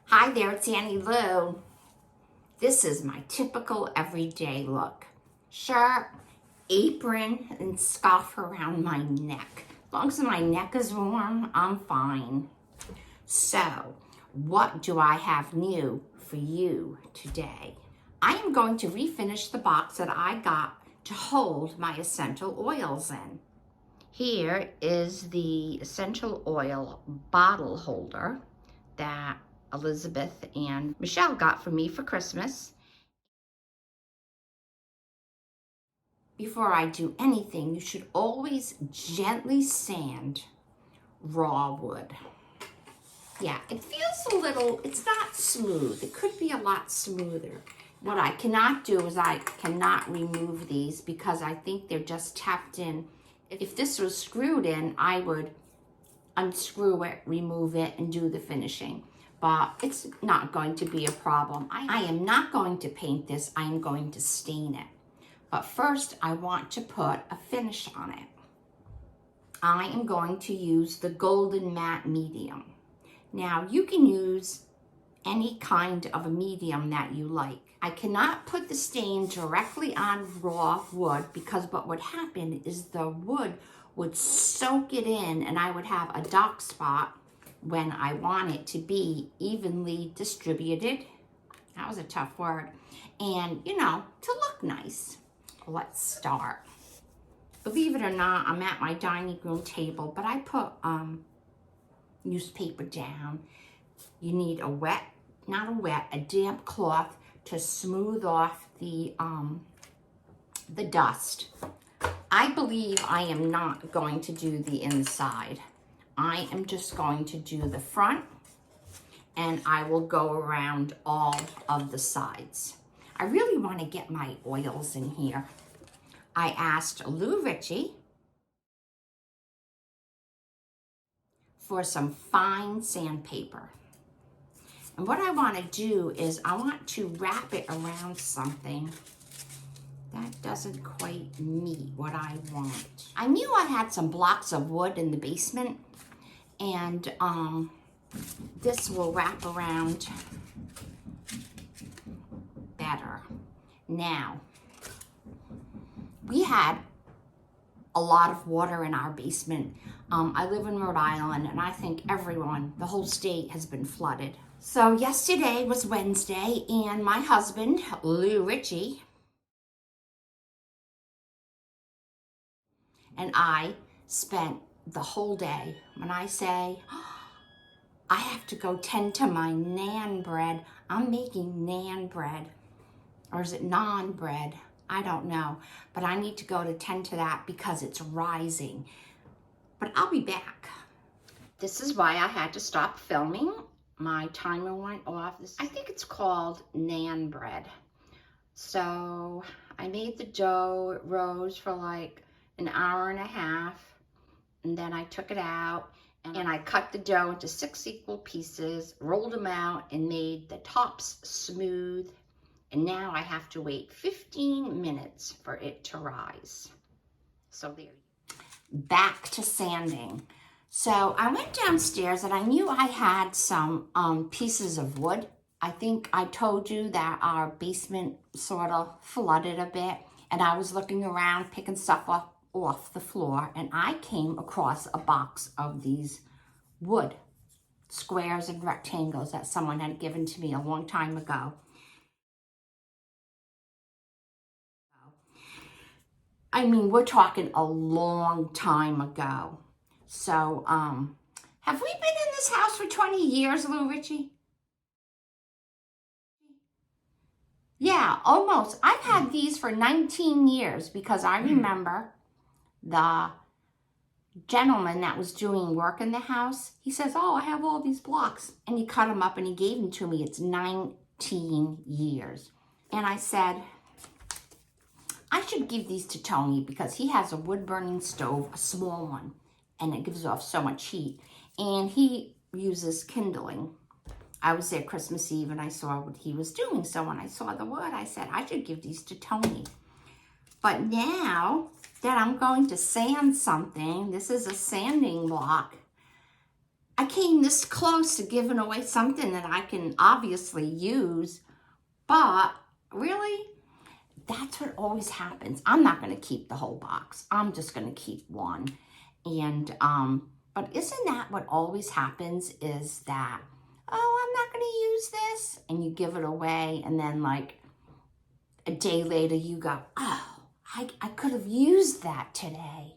Hi there, it's Annie Lou. This is my typical everyday look. Shirt, apron, and scarf around my neck. As long as my neck is warm, I'm fine. So, what do I have new for you today? I am going to refinish the box that I got to hold my essential oils in. Here is the essential oil bottle holder that Elizabeth and Michelle got for me for Christmas. Before I do anything, you should always gently sand raw wood. Yeah, it feels a little, it's not smooth. It could be a lot smoother. What I cannot do is I cannot remove these because I think they're just tapped in. If this was screwed in, I would unscrew it, remove it, and do the finishing. But it's not going to be a problem. I am not going to paint this, I am going to stain it. But first, I want to put a finish on it. I am going to use the Golden Matte Medium. Now, you can use any kind of a medium that you like. I cannot put the stain directly on raw wood because what would happen is the wood would soak it in and I would have a dark spot when I want it to be evenly distributed. That was a tough word. And, you know, to look nice. Let's start. Believe it or not, I'm at my dining room table, but I put newspaper down. You need a wet, not a wet, a damp cloth to smooth off the dust. I believe I am not going to do the inside. I am just going to do the front and I will go around all of the sides. I really want to get my oils in here. I asked Ricci for some fine sandpaper. And what I want to do is I want to wrap it around something that doesn't quite meet what I want. I knew I had some blocks of wood in the basement, and this will wrap around better. Now, we had a lot of water in our basement. I live in Rhode Island, and I think everyone, the whole state, has been flooded. So yesterday was Wednesday, and my husband, Ricci, and I spent the whole day. When I say, I have to go tend to my nan bread, I'm making naan bread, or is it naan bread? I don't know, but I need to go to tend to that because it's rising. But I'll be back. This is why I had to stop filming. My timer went off. I think it's called naan bread. So I made the dough. It rose for like an hour and a half. And then I took it out and I cut the dough into 6 equal pieces, rolled them out and made the tops smooth. And now I have to wait 15 minutes for it to rise. So there you go. Back to sanding. So I went downstairs and I knew I had some pieces of wood. I think I told you that our basement sort of flooded a bit, and I was looking around picking stuff off the floor, and I came across a box of these wood squares and rectangles that someone had given to me a long time ago. I mean, we're talking a long time ago. So, have we been in this house for 20 years, Ricci? Yeah, almost. I've had these for 19 years because I remember the gentleman that was doing work in the house. He says, oh, I have all these blocks. And he cut them up and he gave them to me. It's 19 years. And I said, I should give these to Tony because he has a wood-burning stove, a small one, and it gives off so much heat. And he uses kindling. I was there Christmas Eve and I saw what he was doing. So when I saw the wood, I said, I should give these to Tony. But now that I'm going to sand something. This is a sanding block. I came this close to giving away something that I can obviously use, but really, that's what always happens. I'm not going to keep the whole box. I'm just going to keep one. And, but isn't that what always happens is that, oh, I'm not going to use this. And you give it away. And then like a day later you go, oh, I could have used that today.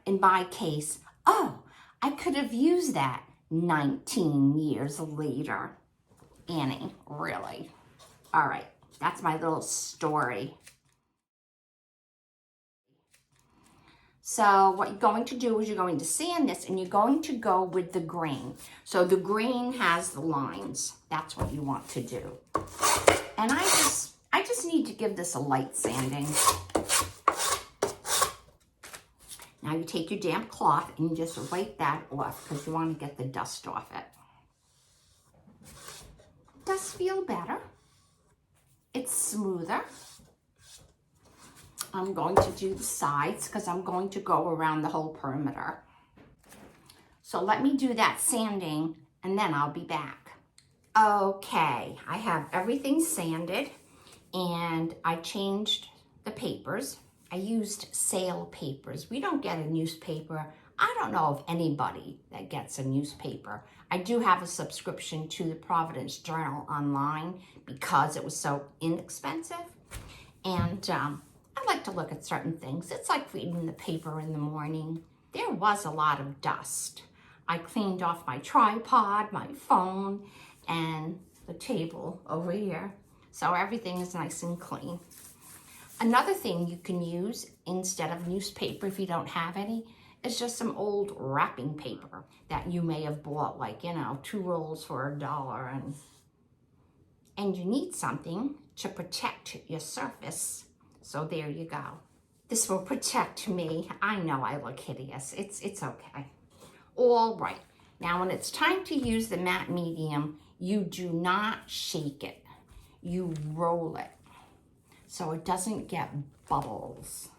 In my case, oh, I could have used that 19 years later. Annie, really? All right, that's my little story. So what you're going to do is you're going to sand this and you're going to go with the grain. So the grain has the lines. That's what you want to do. And I just need to give this a light sanding. Now you take your damp cloth and you just wipe that off because you want to get the dust off it. Does feel better. It's smoother. I'm going to do the sides because I'm going to go around the whole perimeter. So let me do that sanding and then I'll be back. Okay, I have everything sanded and I changed the papers. I used sale papers. We don't get a newspaper. I don't know of anybody that gets a newspaper. I do have a subscription to the Providence Journal online because it was so inexpensive. And I like to look at certain things. It's like reading the paper in the morning. There was a lot of dust. I cleaned off my tripod, my phone, and the table over here. So everything is nice and clean. Another thing you can use instead of newspaper, if you don't have any, is just some old wrapping paper that you may have bought, like, 2 rolls for $1. And you need something to protect your surface. So there you go. This will protect me. I know I look hideous. It's okay. All right. Now when it's time to use the matte medium, you do not shake it. You roll it so it doesn't get bubbles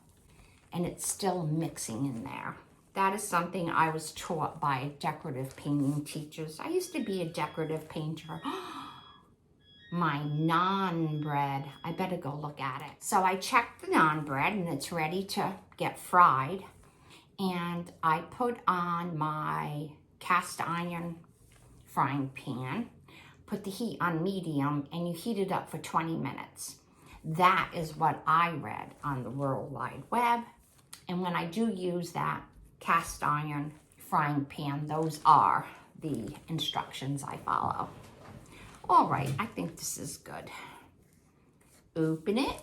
and it's still mixing in there. That is something I was taught by decorative painting teachers. I used to be a decorative painter. My naan bread, I better go look at it. So I checked the naan bread and it's ready to get fried. And I put on my cast iron frying pan, put the heat on medium, and you heat it up for 20 minutes. That is what I read on the World Wide Web. And when I do use that cast iron frying pan, those are the instructions I follow. All right, I think this is good. Open it.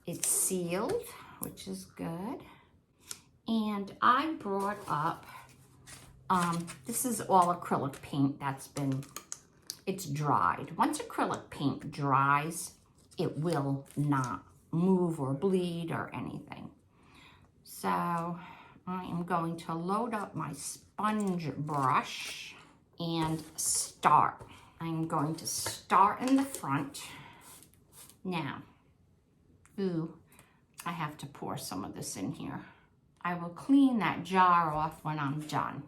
It's sealed, which is good. And I brought up, this is all acrylic paint it's dried. Once acrylic paint dries, it will not move or bleed or anything. So I am going to load up my sponge brush and start. I'm going to start in the front. Now, I have to pour some of this in here. I will clean that jar off when I'm done.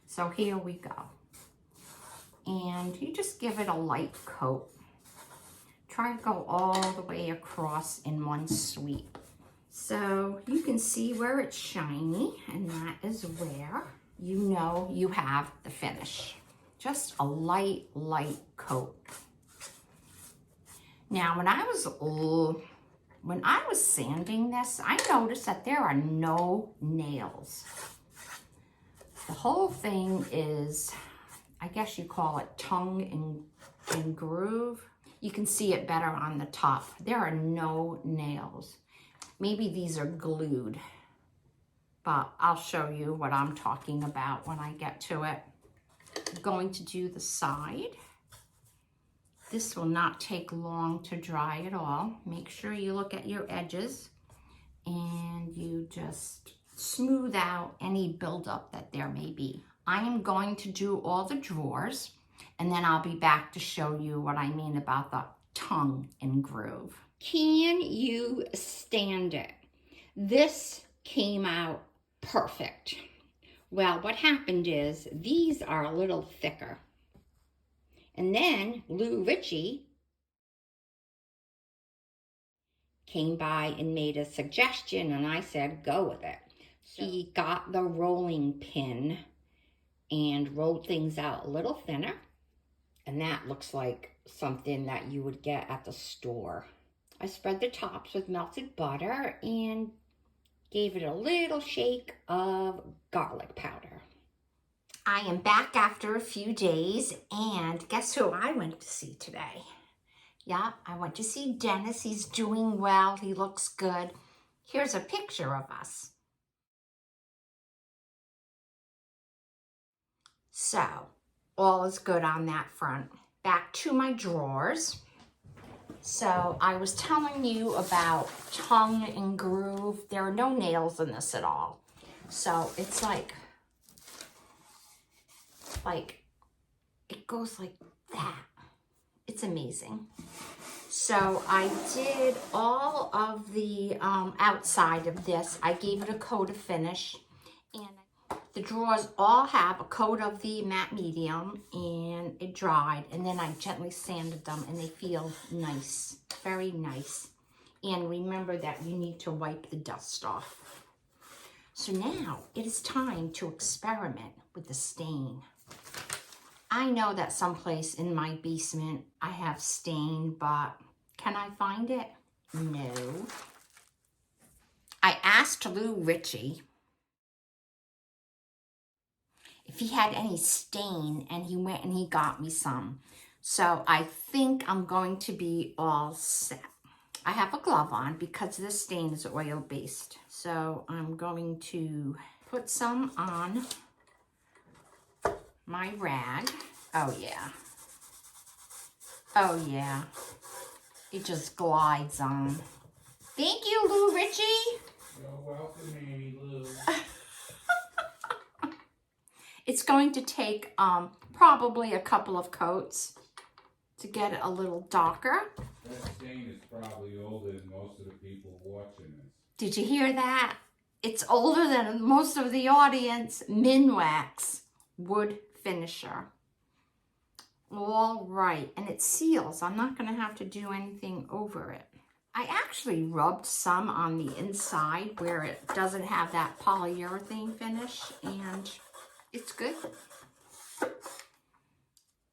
So here we go. And you just give it a light coat. Try to go all the way across in one sweep. So you can see where it's shiny, and that is where you know you have the finish. Just a light coat. Now, when I was sanding this, I noticed that there are no nails. The whole thing is, I guess you call it tongue and groove. You can see it better on the top. There are no nails. Maybe these are glued, but I'll show you what I'm talking about when I get to it. I'm going to do the side. This will not take long to dry at all. Make sure you look at your edges and you just smooth out any buildup that there may be. I am going to do all the drawers and then I'll be back to show you what I mean about the tongue and groove. Can you stand it? This came out perfect. Well, what happened is these are a little thicker. And then Ricci came by and made a suggestion, and I said, go with it. So he got the rolling pin and rolled things out a little thinner. And that looks like something that you would get at the store. I spread the tops with melted butter and gave it a little shake of garlic powder. I am back after a few days, and guess who I went to see today? Yeah, I went to see Dennis. He's doing well. He looks good. Here's a picture of us. So, all is good on that front. Back to my drawers. So, I was telling you about tongue and groove. There are no nails in this at all. So, it's like it goes like that. It's amazing. So I did all of the outside of this. I gave it a coat of finish, and the drawers all have a coat of the matte medium, and it dried, and then I gently sanded them, and they feel nice, very nice. And remember that you need to wipe the dust off. So now it is time to experiment with the stain. I know that someplace in my basement I have stain, but can I find it? No. I asked Ricci if he had any stain, and he went and he got me some. So I think I'm going to be all set. I have a glove on because this stain is oil-based. So I'm going to put some on my rag. Oh yeah. Oh yeah. It just glides on. Thank you, Ricci. You're welcome, Amy Lou. It's going to take probably a couple of coats to get it a little darker. That stain is probably older than most of the people watching this. Did you hear that? It's older than most of the audience. Minwax wood finisher. All right, and it seals. I'm not going to have to do anything over it. I actually rubbed some on the inside where it doesn't have that polyurethane finish, and it's good.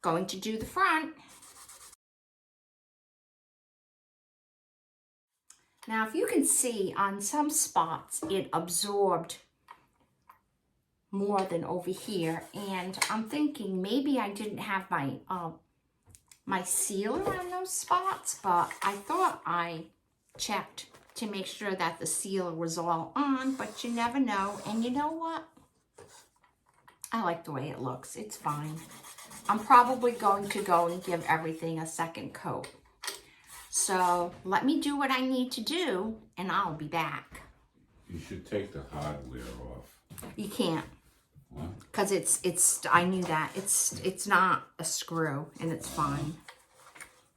Going to do the front. Now, if you can see, on some spots, it absorbed more than over here, and I'm thinking maybe I didn't have my my sealer on those spots, but I thought I checked to make sure that the sealer was all on, but you never know. And you know what? I like the way it looks. It's fine. I'm probably going to go and give everything a second coat. So let me do what I need to do, and I'll be back. You should take the hardware off. You can't. What? Because it's I knew that. It's not a screw, and it's fine.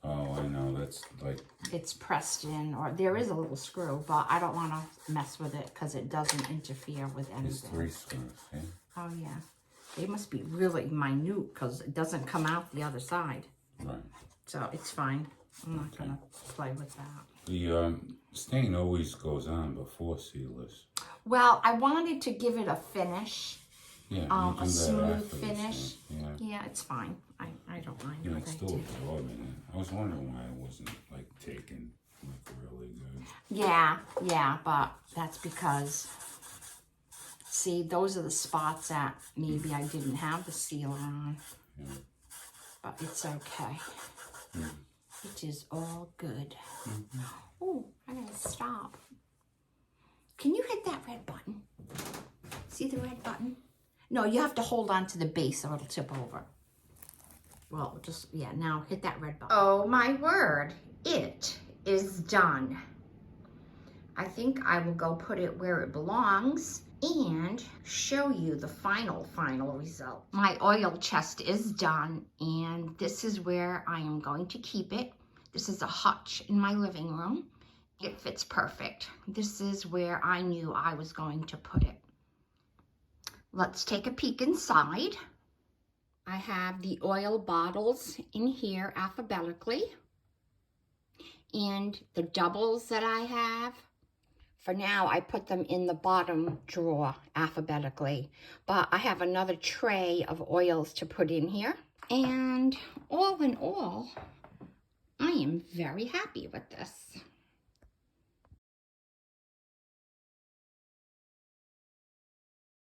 Oh, I know. That's like... It's pressed in, or there is a little screw, but I don't want to mess with it because it doesn't interfere with anything. There's 3 screws, eh? Oh, yeah. They must be really minute because it doesn't come out the other side. Right. So it's fine. I'm not going to play with that. The stain always goes on before sealers. Well, I wanted to give it a finish. Yeah, you a do that smooth after finish. Yeah, it's fine. I don't mind. yeah, if it's I still do. absorbing it. I was wondering why it wasn't like taken like really good. Yeah, but that's because, see, those are the spots that maybe I didn't have the sealer on. Yeah. But it's okay. Mm. It is all good. Mm-hmm. Oh, I gotta stop. Can you hit that red button? See the red button? No, you have to hold on to the base or it'll tip over. Well, just, yeah, now hit that red button. Oh my word, it is done. I think I will go put it where it belongs and show you the final result. My oil chest is done, and this is where I am going to keep it. This is a hutch in my living room, It fits perfect. This is where I knew I was going to put it. Let's take a peek inside. I have the oil bottles in here alphabetically. And the doubles that I have, for now I put them in the bottom drawer alphabetically. But I have another tray of oils to put in here. And all in all, I am very happy with this.